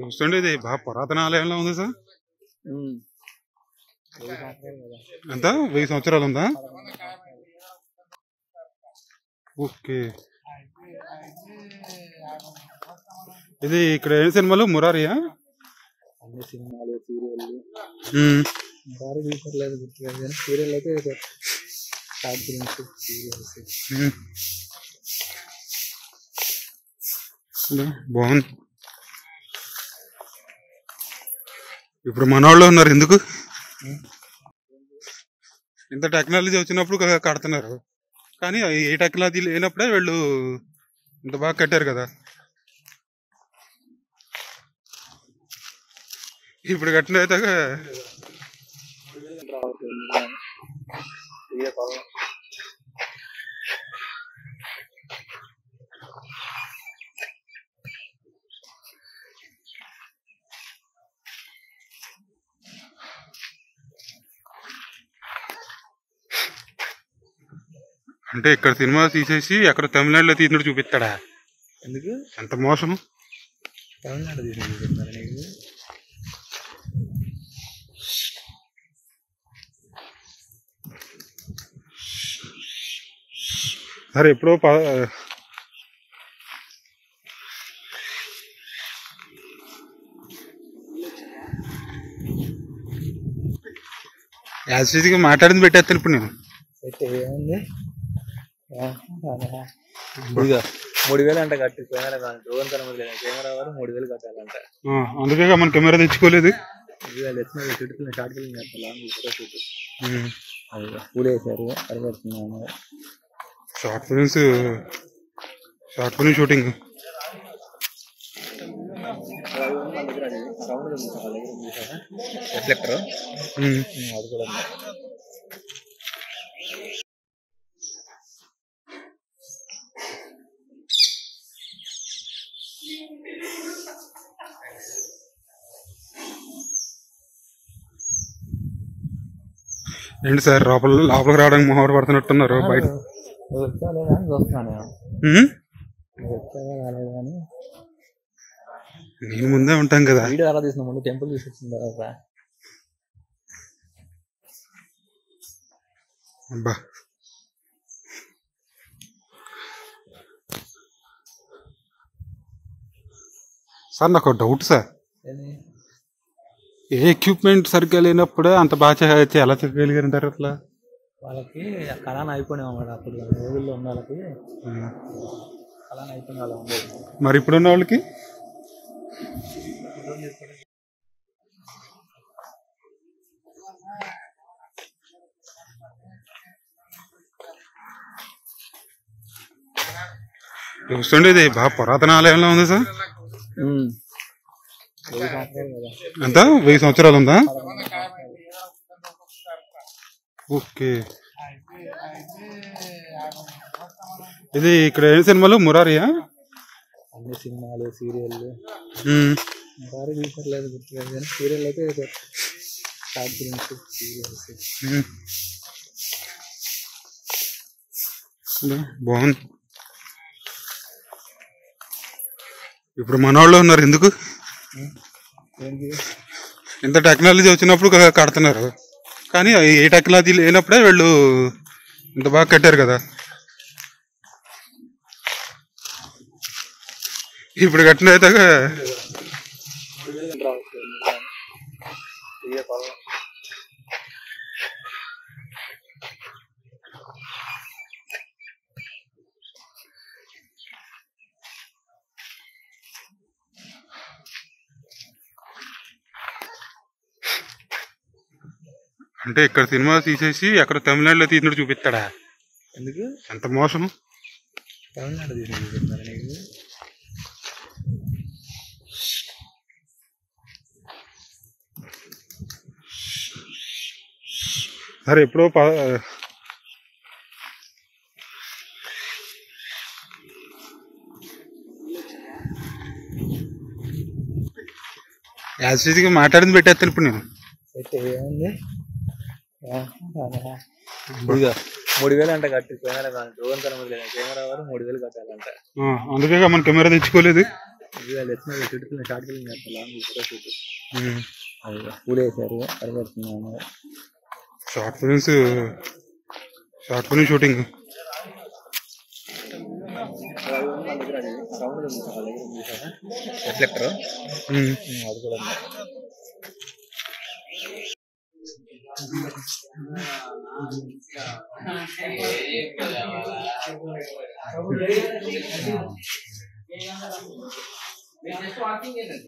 చూస్తుండే ఇది బాగా పురాతన ఆలయంలో ఉంది సార్. ఎంత 1000 సంవత్సరాలు ఉందా? ఓకే. ఇది ఇక్కడ ఏం సినిమాలు మురారియా? అన్ని సినిమాలు సీరియల్ మురారి తీసలేదు గుర్తులేదు కానీ సీరియల్ అయితే షార్ట్ ఫిల్మ్స్ సీరియల్స్ బాగుంది. ఇప్పుడు మన వాళ్ళు ఉన్నారు ఎందుకు ఇంత టెక్నాలజీ వచ్చినప్పుడు కడుతున్నారు, కానీ ఏ టెక్నాలజీ లేనప్పుడే వీళ్ళు ఇంత బాగా కట్టారు కదా. ఇప్పుడు కట్టిన అయితే అంటే ఇక్కడ సినిమా తీసేసి అక్కడ తమిళనాడులో తీసినట్టు చూపిస్తాడా? ఎందుకు ఎంత మోసం. తమిళనాడు తీసినట్టు నీకు సరే ఎప్పుడో యాసిడ్గా మాట్లాడింది పెట్టేస్తాను ఇప్పుడు నేను. అయితే ఏముంది 3000 అంట కట్టి కెమెరా కానీ డ్రోన్ కన లేదు కెమెరా వాడు 3000 కట్టాలంట. అందుకే మన కెమెరా తెచ్చుకోలేదు. Short film long photo shoot అది పూలు వేసారు పరిగెడుతున్నాము. షార్ట్ ఫిల్మ్ షూటింగ్ రిఫ్లెక్టర్ అది కూడా ఏంటి సార్ లోపలికి రావడానికి మొహమాట పడుతున్నట్టున్నారు బయట. నేను ముందే ఉంటాం కదా. వీడియో అలా తీసిన ముందు టెంపుల్ తీసుకొచ్చిన తర్వాత అబ్బా సార్ నాకు డౌట్ సార్, ఏ ఎక్విప్మెంట్ సరిగ్గా లేనప్పుడే అంత బాగా ఎలా చెప్పగలిగారంటారు అట్లా? వాళ్ళకి కళాన అయిపోయినాయి అన్నమాట. అప్పుడు రోజుల్లో ఉన్న వాళ్ళకి కళాన అయిపోయిన వాళ్ళ ఉండేది. మరి ఇప్పుడున్న వాళ్ళకి చూస్తుండే ఇది బాగా పురాతన ఆలయంలో ఉంది సార్. ఎంత 1000 సంవత్సరాలు ఉందా? ఓకే. ఇది ఇక్కడ ఏం సినిమాలు మురారియా? అన్ని సినిమాలు సీరియల్ మురారి తీసలేదు గుర్తులేదు కానీ సీరియల్ అయితే షార్ట్ ఫిల్మ్స్ సీరియల్స్ బాగుంది. ఇప్పుడు మన వాళ్ళు ఉన్నారు ఎందుకు ఇంత టెక్నాలజీ వచ్చినప్పుడు కడుతున్నారు, కానీ ఏ టెక్నాలజీ లేనప్పుడే వీళ్ళు ఇంత బాగా కట్టారు కదా. ఇప్పుడు కట్టిన అయితే అంటే ఇక్కడ సినిమా తీసేసి అక్కడ తమిళనాడులో తీసినట్టు చూపిస్తాడా? ఎందుకు ఎంత మోసం. తమిళనాడు తీసినట్టు నీకు సరే ఎప్పుడో యాసిడ్గా మాట్లాడింది పెట్టేస్తాను ఇప్పుడు నేను. అయితే ఏముంది 3000 అంట కట్టి కెమెరా కానీ డ్రోన్ కన లేదు కెమెరా వాడు 3000 కట్టాలంట. అందుకే మన కెమెరా తెచ్చుకోలేదు. ఇవాళ ఎత్తున షూట్ ఫిల్మ్ షార్ట్ ఫిల్మ్ చేస్తారు లాంగ్ ఫోటో షూట్ అది పూలు వేసారు పరిగెడుతున్నాము షార్ట్ ఫిల్మ్ షూటింగ్ రిఫ్లెక్టర్ అది కూడా ఉంది.